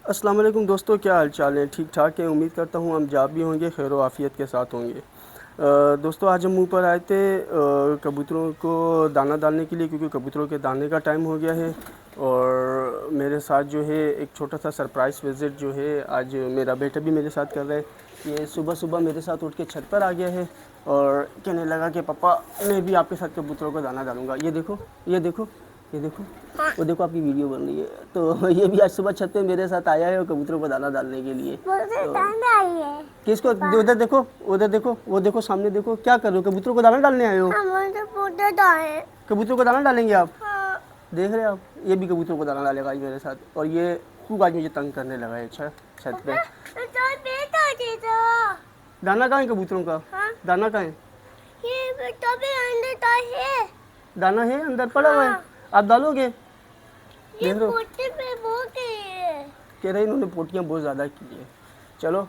अस्सलाम वालेकुम दोस्तों, क्या हाल चाल है? ठीक ठाक है। उम्मीद करता हूँ हम जहाँ भी होंगे खैर व आफ़ियत के साथ होंगे। दोस्तों, आज हम ऊपर आए थे कबूतरों को दाना डालने के लिए, क्योंकि कबूतरों के दाने का टाइम हो गया है। और मेरे साथ जो है एक छोटा सा सरप्राइज़ विज़िट जो है आज मेरा बेटा भी मेरे साथ कर रहा है। ये सुबह सुबह मेरे साथ उठ के छत पर आ गया है और कहने लगा कि पापा मैं भी आपके साथ कबूतरों को दाना डालूँगा। ये देखो, ये देखो, ये देखो, वो देखो आपकी वीडियो बन रही है। तो ये भी आज सुबह छत पे मेरे साथ आया है और कबूतरों को दाना डालने के लिए। तो किसको? उधर देखो, उधर देखो, वो देखो, सामने देखो, क्या कर रहे हो? कबूतरों को दाना डालने आए हो? कबूतरों को दाना डालेंगे आप? देख रहे हैं आप, ये भी कबूतरों को दाना डालेगा आज मेरे साथ। और ये खूब आज मुझे तंग करने लगा है छत पे। दाना कहाँ है कबूतरों का? दाना कहाँ है? दाना है अंदर पड़ा हुआ है, आप डालोगे? देख रहे हो, कह रहे इन्होंने पोटियाँ बहुत ज़्यादा की है। चलो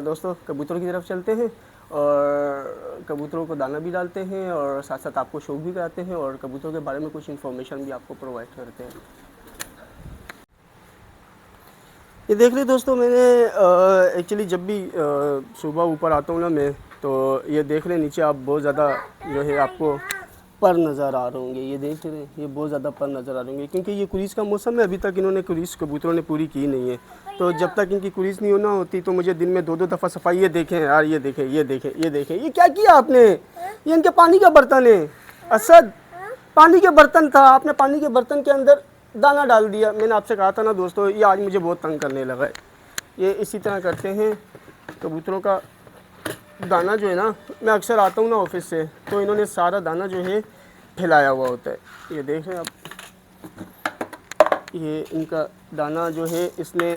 दोस्तों, कबूतरों की तरफ चलते हैं और कबूतरों को दाना भी डालते हैं और साथ साथ आपको शौक भी कराते हैं और कबूतरों के बारे में कुछ इन्फॉर्मेशन भी आपको प्रोवाइड करते हैं। ये देख रहे दोस्तों, मैंने एक्चुअली जब भी सुबह ऊपर आता हूँ ना मैं, तो ये देख रहे नीचे आप बहुत ज़्यादा जो है आपको पर नज़र आ रहे होंगे। ये देख रहे हैं, ये बहुत ज़्यादा पर नज़र आ रहे होंगे क्योंकि ये कुरीस का मौसम है। अभी तक इन्होंने कुरीस कबूतरों ने पूरी की नहीं है। तो जब तक इनकी कुरीस नहीं होना होती तो मुझे दिन में 2-2 दफ़ा सफाई। ये देखें यार, ये देखें, ये देखें, ये देखें, ये क्या किया आपने? ये इनके पानी का बर्तन है असद, पानी के बर्तन था, आपने पानी के बर्तन के अंदर दाना डाल दिया। मैंने आपसे कहा था ना दोस्तों, ये आज मुझे बहुत तंग करने लगा है। ये इसी तरह करते हैं कबूतरों का दाना जो है ना। मैं अक्सर आता हूँ ना ऑफिस से, तो इन्होंने सारा दाना जो है फैलाया हुआ होता है। ये देख रहे हैं आप, ये इनका दाना जो है इसने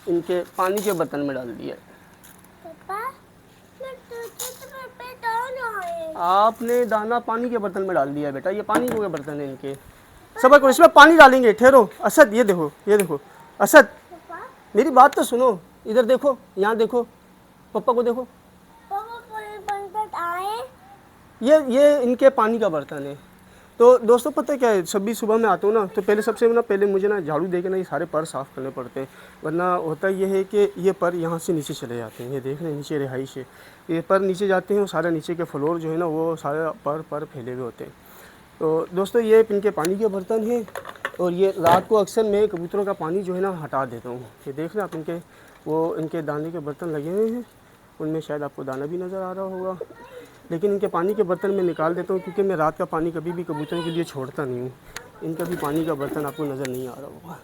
इनके पानी के बर्तन में डाल दिया है। आपने दाना पानी के बर्तन में डाल दिया है बेटा, ये पानी के बर्तन है इनके। सबर करो, इसमें पानी डालेंगे, ठहरो। असद ये देखो, ये देखो असद, मेरी बात तो सुनो। इधर देखो, यहाँ देखो, पापा को देखो, ये इनके पानी का बर्तन है। तो दोस्तों पता है क्या है, जब भी सुबह में आता हूँ ना, तो पहले मुझे ना झाड़ू दे के ना ये सारे पर साफ़ करने पड़ते हैं। वरना होता ये है कि ये पर यहाँ से नीचे चले जाते हैं। ये देख रहे हैं नीचे रिहाइश है, ये पर नीचे जाते हैं और सारा नीचे के फ्लोर जो है ना वो सारे पर फैले हुए होते हैं। तो दोस्तों ये इनके पानी के बर्तन हैं और ये रात को अक्सर मैं कबूतरों का पानी जो है ना हटा देता हूँ। ये देख रहे हैं आप, इनके दाने के बर्तन लगे हुए हैं, उनमें शायद आपको दाना भी नज़र आ रहा होगा। लेकिन इनके पानी के बर्तन मैं निकाल देता हूँ क्योंकि मैं रात का पानी कभी भी कबूतरों के लिए छोड़ता नहीं हूँ। इनका भी पानी का बर्तन आपको नज़र नहीं आ रहा होगा।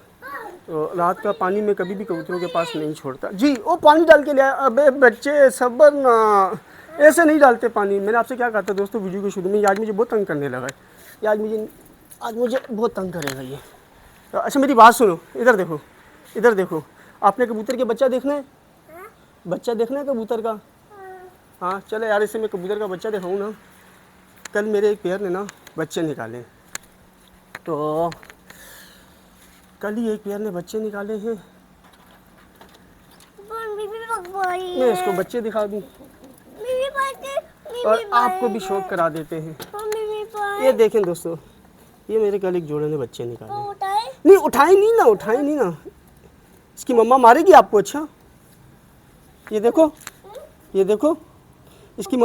तो रात का पानी मैं कभी भी कबूतरों के पास नहीं छोड़ता। जी वो पानी डाल के ले आया। अबे बच्चे सबर ना, ऐसे नहीं डालते पानी। मैंने आपसे क्या कहा था दोस्तों वीडियो के शुरू में, आज मुझे बहुत तंग करने लगा है। ये आज मुझे बहुत तंग करेगा ये। तो अच्छा मेरी बात सुनो, इधर देखो, इधर देखो। आपने कबूतर के बच्चा देखना है? बच्चा देखना है कबूतर का? हाँ चलो यार, इससे मैं कबूतर का बच्चा दिखाऊँ ना। कल मेरे एक पेयर ने ना बच्चे निकाले, तो कल ही एक पेयर ने बच्चे निकाले हैं। मैं इसको बच्चे दिखा दूँ और आपको भी शौक करा देते हैं। ये देखें दोस्तों, ये मेरे कल एक जोड़े ने बच्चे निकाले। नहीं उठाए नहीं ना, उठाए नहीं ना। इसकी मम्मा मारेगी आपको। अच्छा ये देखो, ये देखो, इसकी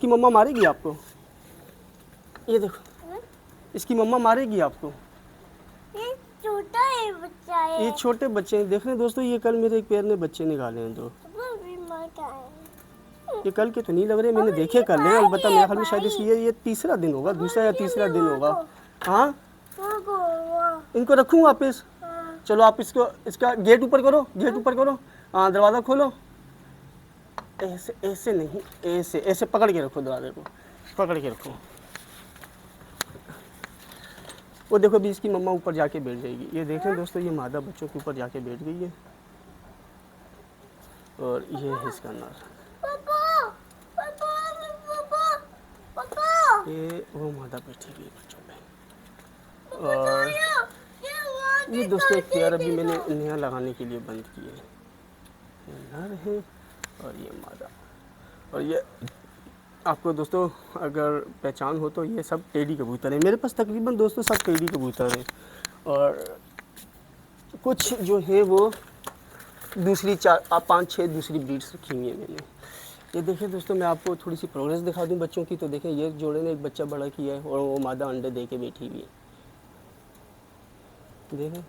मम्मा मारेगी आपको। ये देखो, इसकी मम्मा मारेगी आपको। ये छोटा है बच्चा है। ये छोटे बच्चे हैं। देख रहे हैं दोस्तों, ये कल मेरे एक पेयर ने बच्चे निकाले हैं दो। ये कल के तो नहीं लग रहे, मैंने देखे कल हैं। अलबत्ता मेरे ख्याल में शायद इसकी ये तीसरा दिन होगा, दूसरा या तीसरा दिन होगा। हाँ इनको रखूँ वापस? चलो आप इसका गेट ऊपर करो, गेट ऊपर करो। हाँ दरवाज़ा खोलो। ऐसे ऐसे नहीं, ऐसे ऐसे पकड़ के रखो, दरवाजे को पकड़ के रखो। वो देखो भी इसकी मम्मा ऊपर जाके बैठ जाएगी। ये देखें दोस्तों, ये मादा बच्चों के ऊपर जाके बैठ गई है और ये है इसका नर। ये वो मादा बैठी हुई है बच्चों पे। और ये दोस्तों एक पेयर अभी मैंने नया लगाने के लिए बंद किए है। ये नर है और ये मादा। और ये आपको दोस्तों अगर पहचान हो तो ये सब टेडी कबूतर है। मेरे पास तकरीबन दोस्तों सब टेडी कबूतर हैं और कुछ जो है वो दूसरी 5-6 दूसरी ब्रीड्स रखी हुई है मैंने। ये देखिए दोस्तों, मैं आपको थोड़ी सी प्रोग्रेस दिखा दूं बच्चों की। तो देखें, ये जोड़े ने एक बच्चा बड़ा किया है और वो मादा अंडे दे के बैठी हुई है। देखें,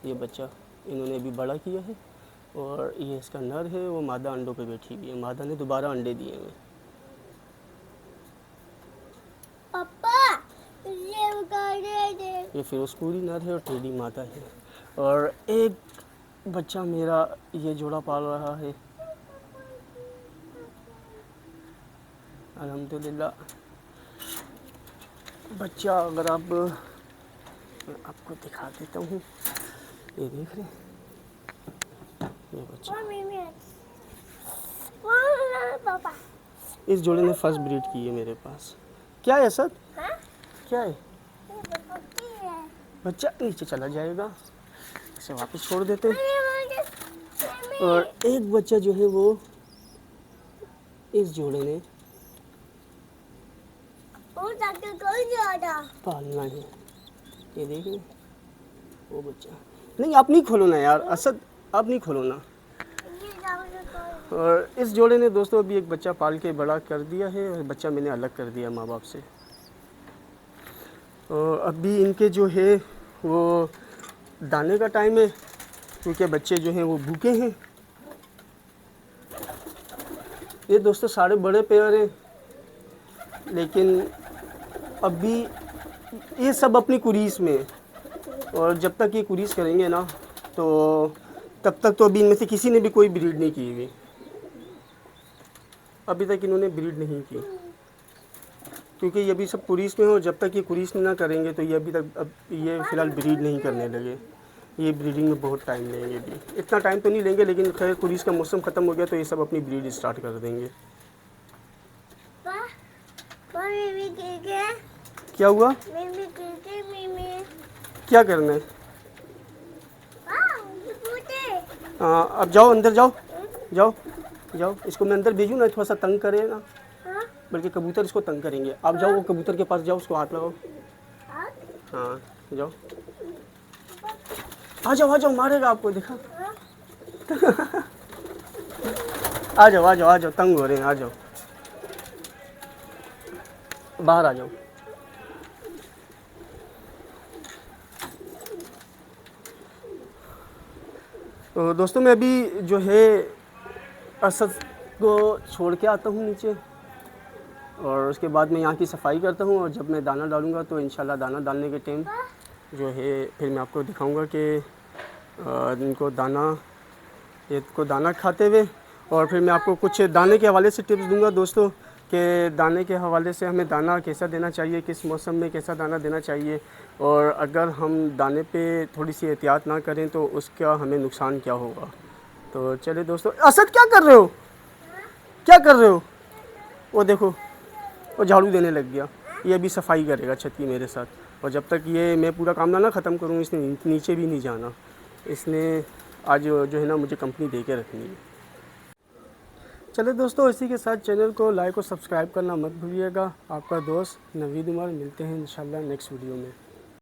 ये बच्चा इन्होंने अभी बड़ा किया है और ये इसका नर है, वो मादा अंडों पे बैठी हुई है। मादा ने दोबारा अंडे दिए हैं। पापा ये गाड़ी दे। ये फिरोजपुरी नर है और टेढ़ी मादा है। और एक बच्चा मेरा ये जोड़ा पाल रहा है, अल्हम्दुलिल्लाह। बच्चा अगर आप, मैं आपको दिखा देता हूँ, ये देख रहे हैं, ये बच्चा। पापा इस जोड़े ने फर्स्ट ब्रीड की है मेरे पास। क्या है सर? हाँ? क्या है? ये पक्की है। बच्चा नीचे चला जाएगा, इसे वापस छोड़ देते हैं। मम्मी, और एक बच्चा जो है वो इस जोड़े ने वो जाके कोई ज्यादा। पालना है। ये देखिए, वो बच्चा। नहीं, आप नहीं खोलो ना यार, असद आप नहीं खोलो ना। ये जाके कोई। और इस जोड़े ने दोस्तों अभी एक बच्चा पाल के बड़ा कर दिया है और बच्चा मैंने अलग कर दिया माँ बाप से। और अभी इनके जो है वो दाने का टाइम है, क्योंकि बच्चे जो हैं वो भूखे हैं। ये दोस्तों सारे बड़े पेयर हैं, लेकिन अभी ये सब अपनी कुरीस में है। और जब तक ये कुरीस करेंगे ना, तो तब तक तो अभी इनमें से किसी ने भी कोई ब्रीड नहीं की हुई। अभी तक इन्होंने ब्रीड नहीं की, क्योंकि ये अभी सब कुरीस में हो। जब तक ये कुरीस ना करेंगे तो ये अभी तक, अब ये फ़िलहाल ब्रीड नहीं करने लगे। ये ब्रीडिंग में बहुत टाइम लेंगे, भी इतना टाइम तो नहीं लेंगे, लेकिन खैर कुरीस का मौसम ख़त्म हो गया तो ये सब अपनी ब्रीड स्टार्ट कर देंगे। मम्मी के क्या हुआ? मम्मी के क्या करना है? पूछे। अब जाओ, अंदर जाओ, जाओ जाओ। इसको मैं अंदर भेजूँ ना, थोड़ा सा तंग करे ना, हाँ? बल्कि कबूतर इसको तंग करेंगे। आप जाओ, वो कबूतर के पास जाओ, उसको हाथ लगाओ। हाँ? हाँ जाओ, आ जाओ, मारेगा आपको, देखा। आ जाओ, तंग हो रहे हैं, आ जाओ, बाहर आ जाओ। तो दोस्तों, मैं अभी जो है असद को छोड़ के आता हूँ नीचे, और उसके बाद मैं यहाँ की सफाई करता हूँ। और जब मैं दाना डालूँगा तो इंशाल्लाह दाना डालने के टाइम जो है फिर मैं आपको दिखाऊंगा कि इनको दाना खाते हुए। और फिर मैं आपको कुछ दाने के हवाले से टिप्स दूंगा दोस्तों, कि दाने के हवाले से हमें दाना कैसा देना चाहिए, किस मौसम में कैसा दाना देना चाहिए, और अगर हम दाने पे थोड़ी सी एहतियात ना करें तो उसका हमें नुकसान क्या होगा। तो चलिए दोस्तों। असद क्या कर रहे हो? क्या कर रहे हो? वो देखो, वो झाड़ू देने लग गया। ये अभी सफाई करेगा छत की मेरे साथ, और जब तक ये मैं पूरा काम ना ख़त्म करूँ, इसने नीचे भी नहीं जाना। इसने आज जो है ना मुझे कंपनी दे के रखनी है। चलिए दोस्तों, इसी के साथ चैनल को लाइक और सब्सक्राइब करना मत भूलिएगा। आपका दोस्त नवीद उमर, मिलते हैं इंशाल्लाह नेक्स्ट वीडियो में।